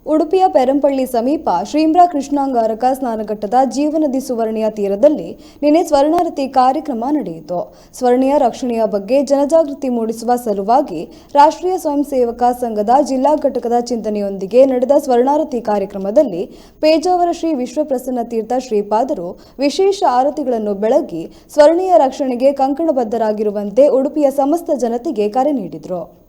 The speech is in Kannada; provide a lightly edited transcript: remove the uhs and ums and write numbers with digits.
ಉಡುಪಿಯ ಪೆರಂಪಳ್ಳಿ ಸಮೀಪ ಶ್ರೀಮ್ರ ಕೃಷ್ಣಾಂಗಾರಕ ಸ್ನಾನಘಟ್ಟದ ಜೀವನದಿ ಸುವರ್ಣಿಯ ತೀರದಲ್ಲಿ ನಿನ್ನೆ ಸ್ವರ್ಣಾರತಿ ಕಾರ್ಯಕ್ರಮ ನಡೆಯಿತು. ಸ್ವರ್ಣಿಯ ರಕ್ಷಣೆಯ ಬಗ್ಗೆ ಜನಜಾಗೃತಿ ಮೂಡಿಸುವ ಸಲುವಾಗಿ ರಾಷ್ಟ್ರೀಯ ಸ್ವಯಂ ಸೇವಕ ಸಂಘದ ಜಿಲ್ಲಾ ಘಟಕದ ಚಿಂತನೆಯೊಂದಿಗೆ ನಡೆದ ಸ್ವರ್ಣಾರತಿ ಕಾರ್ಯಕ್ರಮದಲ್ಲಿ ಪೇಜಾವರ ಶ್ರೀ ವಿಶ್ವಪ್ರಸನ್ನ ತೀರ್ಥ ಶ್ರೀಪಾದರು ವಿಶೇಷ ಆರತಿಗಳನ್ನು ಬೆಳಗಿ ಸ್ವರ್ಣಿಯ ರಕ್ಷಣೆಗೆ ಕಂಕಣಬದ್ಧರಾಗಿರುವಂತೆ ಉಡುಪಿಯ ಸಮಸ್ತ ಜನತೆಗೆ ಕರೆ ನೀಡಿದರು.